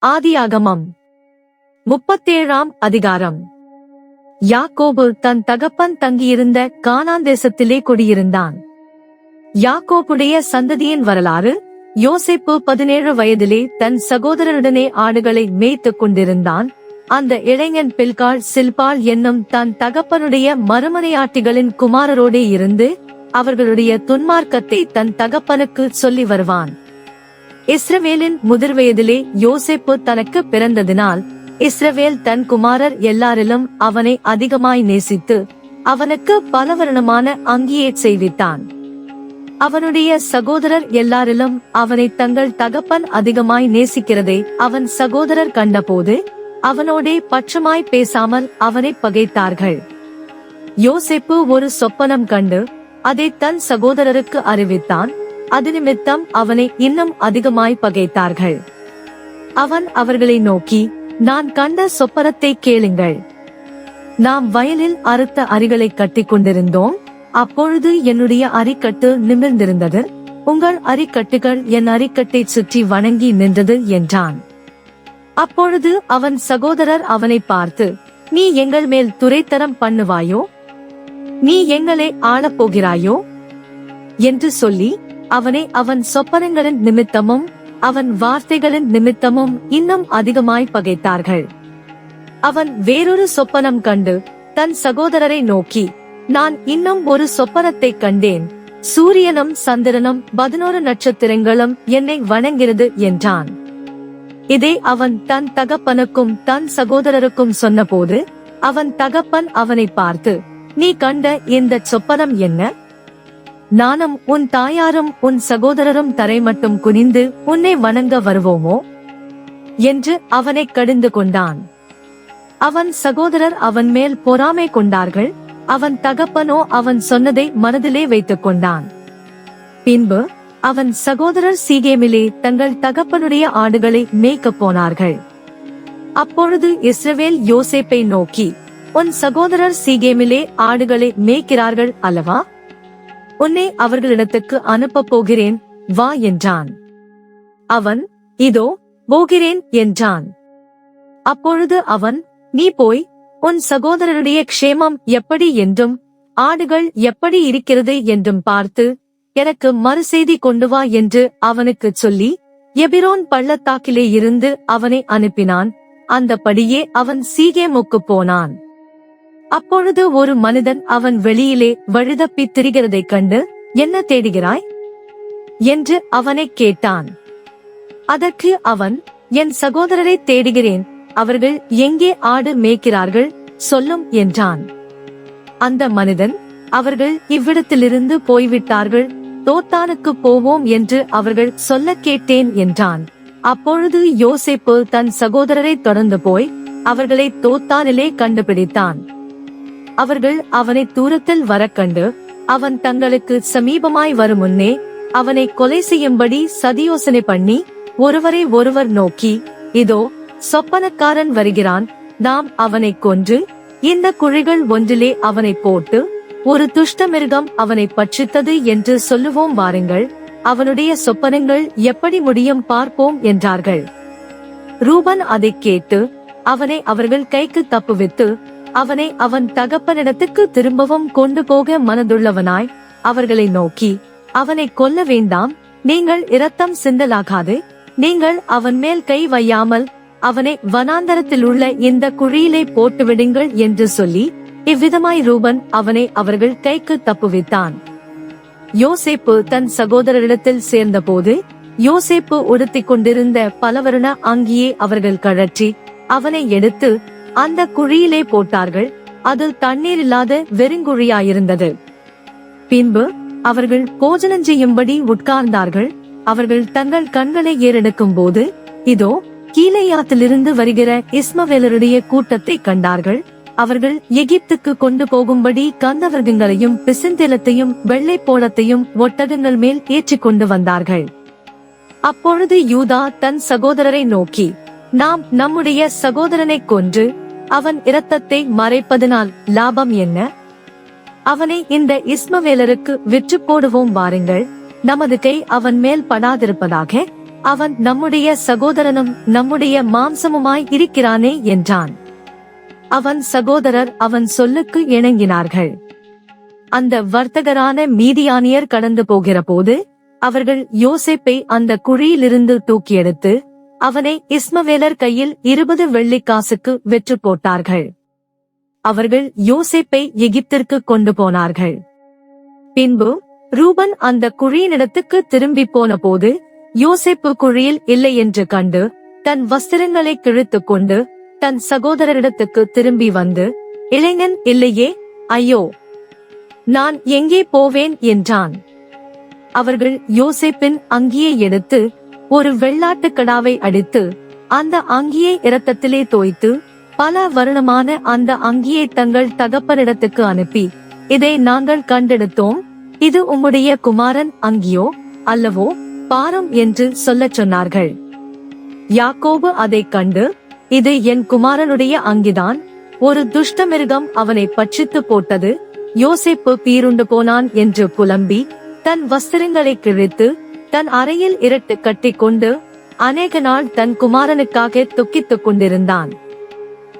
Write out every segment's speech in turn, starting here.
ஆதியாகமம் 37 அதிகாரம். யாக்கோபு தன் தகப்பன் தங்கியிருந்த கானான் தேசத்திலே குடியிருந்தான். யாக்கோபுடைய சந்ததியின் வரலாறு. யோசேப்பு 17 வயதிலே தன் சகோதரருடனே ஆடுகளை மேய்த்துக் கொண்டிருந்தான். அந்த இளைஞன் பில்காள் சில்பாள் என்னும் தன் தகப்பனுடைய மறுமனையாட்டிகளின் குமாரரோடே இருந்து அவர்களுடைய துன்மார்க்கத்தை தன் தகப்பனுக்கு சொல்லி வருவான். இஸ்ரவேலின் முதிர்வயதிலே யோசேப்பு தனக்கு பிறந்ததினால் இஸ்ரவேல் தன் குமாரர் எல்லாரிலும் அவனை அதிகமாய் நேசித்து அவனுக்கு பலவர்ணமான அங்கியை செய்வித்தான். அவனுடைய சகோதரர் எல்லாரிலும் அவனை தங்கள் தகப்பன் அதிகமாய் நேசிக்கிறதை அவன் சகோதரர் கண்டபோது அவனோடே பட்சமாய் பேசாமல் அவனை பகைத்தார்கள். யோசேப்பு ஒரு சொப்பனம் கண்டு அதை தன் சகோதரருக்கு அறிவித்தான். அது நிமித்தம் அவனை இன்னும் அதிகமாய் பகைத்தார்கள். அவன் அவர்களை நோக்கி, நான் கண்ட சொப்பனத்தை கேளுங்கள். நாம் வயலில் அறுத்த அரிகளை கட்டிக் கொண்டிருந்தோம். அப்பொழுது என்னுடைய அரிக்கட்டு நிமிர்ந்திருந்தது. உங்கள் அரிக்கட்டுகள் என் அரிக்கட்டை சுற்றி வணங்கி நின்றது என்றான். அப்பொழுது அவன் சகோதரர் அவனை பார்த்து, நீ எங்கள் மேல் துரைத்தரம் பண்ணுவாயோ? நீ எங்களை ஆளப் போகிறாயோ என்று சொல்லி அவனை அவன் சொப்பனங்களின் நிமித்தமும் அவன் வார்த்தைகளின் நிமித்தமும் இன்னும் அதிகமாய் பகைத்தார்கள். அவன் வேறொரு சொப்பனம் கண்டு தன் சகோதரரை நோக்கி, நான் இன்னும் ஒரு சொப்பனத்தை கண்டேன். சூரியனும் சந்திரனும் 11 நட்சத்திரங்களும் என்னை வணங்கிறது என்றான். இதை அவன் தன் தகப்பனுக்கும் தன் சகோதரருக்கும் சொன்னபோது அவன் தகப்பன் அவனை பார்த்து, நீ கண்ட இந்த சொப்பனம் என்ன? நானும் உன் தாயாரும் உன் சகோதரரும் தரை மட்டும் குனிந்து உன்னை வணங்க வருவோமோ என்று அவனை கடிந்து கொண்டான். அவன் சகோதரர் அவன் மேல் பொறாமை கொண்டார்கள். அவன் தகப்பனோ அவன் சொன்னதை மனதிலே வைத்துக் கொண்டான். பின்பு அவன் சகோதரர் சீகேமிலே தங்கள் தகப்பனுடைய ஆடுகளை மேய்க்கப் போனார்கள். அப்பொழுது இஸ்ரவேல் யோசேப்பை நோக்கி, உன் சகோதரர் சீகேமிலே ஆடுகளை மேய்க்கிறார்கள் அல்லவா? உன்னை அவர்களிடத்துக்கு அனுப்பப் போகிறேன், வா என்றான். அவன், இதோ போகிறேன் என்றான். அப்பொழுது அவன், நீ போய் உன் சகோதரருடைய க்ஷேமம் எப்படி என்றும் ஆடுகள் எப்படி இருக்கிறது என்றும் பார்த்து எனக்கு மறுசெய்தி கொண்டு வா என்று அவனுக்கு சொல்லி எபிரோன் பள்ளத்தாக்கிலே இருந்து அவனை அனுப்பினான். அந்தபடியே அவன் சீகேமுக்கு போனான். அப்பொழுது ஒரு மனிதன் அவன் வெளியிலே வழிதப்பித் திரிகிறதைக் கண்டு, என்ன தேடுகிறாய் என்று அவனை கேட்டான். அதற்கு அவன், என் சகோதரரை தேடுகிறேன், அவர்கள் எங்கே ஆடு மேய்க்கிறார்கள் சொல்லும் என்றான். அந்த மனிதன், அவர்கள் இவ்விடத்திலிருந்து போய்விட்டார்கள், தோத்தானுக்கு போவோம் என்று அவர்கள் சொல்ல கேட்டேன் என்றான். அப்பொழுது யோசேப்பு தன் சகோதரரை தொடர்ந்து போய் அவர்களை தோத்தானிலே கண்டுபிடித்தான். அவர்கள் அவனை தூரத்தில் வரக்கண்டு அவன் தங்களுக்கு சமீபமாய் வரும் முன்னே அவனை கொலை செய்யும்படி சதியோசனை பண்ணி ஒருவரை ஒருவர் நோக்கி, இதோ சொப்பனக்காரன் வருகிறான், நாம் அவனை கொன்று இந்த குழிகள் ஒன்றிலே அவனை போட்டு ஒரு துஷ்டமிருகம் அவனை பட்சித்தது என்று சொல்லுவோம், வாருங்கள், அவனுடைய சொப்பனங்கள் எப்படி முடியும் பார்ப்போம் என்றார்கள். ரூபன் அதை கேட்டு அவனை அவர்கள் கைக்கு தப்புவித்து அவனை அவன் தகப்பனிடத்துக்கு திரும்பவும் கொண்டு போக மனதுள்ளவனாய் அவர்களை நோக்கி, அவனை கொல்ல வேண்டாம், நீங்கள் இரத்தம் சிந்தலாகாது, நீங்கள் அவன் மேல் கை வையாமல் அவனை வனாந்தரத்தில் உள்ள இந்த குழியிலே போட்டுவிடுங்கள் என்று சொல்லி இவ்விதமாய் ரூபன் அவனை அவர்கள் கைக்கு தப்புவித்தான். யோசேப்பு தன் சகோதரரிடத்தில் சேர்ந்தபோது யோசேப்பு உடுத்திக் கொண்டிருந்த பலவர்ண அங்கியே அவர்கள் கழற்றி அவனை எடுத்து அந்த குழியிலே போட்டார்கள். அது தண்ணீர் இல்லாத வெறுங்குழியாயிருந்தது. பின்பு அவர்கள் போஜனம் செய்யும்படி உட்கார்ந்தார்கள். அவர்கள் தங்கள் கண்களை ஏறெடுக்கும் போது இதோ கீலேயாத்திலிருந்து வருகிற இஸ்மவேலருடைய கூட்டத்தை கண்டார்கள். அவர்கள் எகிப்துக்கு கொண்டு போகும்படி கந்தவர்க்கங்களையும் பிசிந்தேலத்தையும் வெள்ளை போளத்தையும் ஒட்டகங்கள் மேல் ஏற்றிக் கொண்டு வந்தார்கள். அப்பொழுது யூதா தன் சகோதரரை நோக்கி, நாம் நம்முடைய சகோதரனை கொன்று அவன் இரத்தத்தை மறைப்பதனால் லாபம் என்ன? அவனை இந்த இஸ்மவேலருக்கு விற்று போடுவோம், வாருங்கள், நமது கை அவன் மேல் படாதிருப்பதாக, அவன் நம்முடைய சகோதரனும் நம்முடைய மாம்சமுமாய் இருக்கிறானே என்றான். அவன் சகோதரர் அவன் சொல்லுக்கு இணங்கினார்கள். அந்த வர்த்தகரான மீதியானியர் கடந்து போகிற போது அவர்கள் யோசேப்பை அந்த குழியிலிருந்து தூக்கி எடுத்து அவனை இஸ்மவேலர் கையில் 20 வெள்ளிக்காசுக்கு விற்று போட்டார்கள். அவர்கள் யோசேப்பை எகிப்திற்கு கொண்டு போனார்கள். பின்பு ரூபன் அந்த குழியினிடத்துக்கு திரும்பி போன போது யோசேப்பு குழியில் இல்லை என்று கண்டு தன் வஸ்திரங்களை கிழித்துக் கொண்டு தன் சகோதரரிடத்துக்கு திரும்பி வந்து, இளைஞன் இல்லையே, ஐயோ, நான் எங்கே போவேன் என்றான். அவர்கள் யோசேப்பின் அங்கியை எடுத்து ஒரு வெள்ளாட்டுக்கடாவை அடித்து அந்த அங்கியை இரத்தத்திலே தோய்த்து பல வருணமான அந்த அங்கியை தங்கள் தகப்பனிடத்துக்கு அனுப்பி, இதை நாங்கள் கண்டெடுத்தோம், இது உம்முடைய குமாரன் அங்கியோ அல்லவோ, பாரும் என்று சொல்லச் சொன்னார்கள். யாக்கோபு அதைக் கண்டு, இது என் குமாரனுடைய அங்கிதான், ஒரு துஷ்டமிருகம் அவனை பட்சித்து போட்டது, யோசேப்பு பீருண்டு போனான் என்று புலம்பி தன் வஸ்திரங்களை கிழித்து தன் அறையில் இரட்டு கட்டிக் கொண்டு அநேக நாள் தன் குமாரனுக்காக துக்கித்துக் கொண்டிருந்தான்.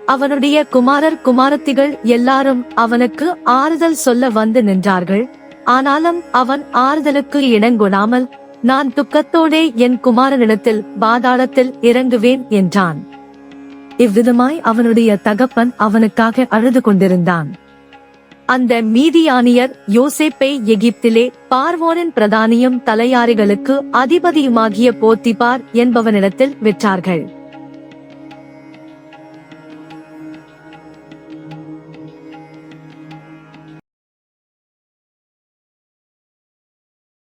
அவனுடைய குமாரர் குமாரத்திகள் எல்லாரும் அவனுக்கு ஆறுதல் சொல்ல வந்து நின்றார்கள். ஆனாலும் அவன் ஆறுதலுக்கு இடங்கொடாமல், நான் துக்கத்தோடே என் குமாரனிடத்தில் பாதாளத்தில் இறங்குவேன் என்றான். இவ்விதமாய் அவனுடைய தகப்பன் அவனுக்காக அழுது கொண்டிருந்தான். அந்த மீதியானியர் யோசேப்பை எகிப்திலே பார்வோனின் பிரதானியும் தலையாரிகளுக்கு அதிபதியுமாகிய போத்திபார் என்பவனிடத்தில் விற்றார்கள்.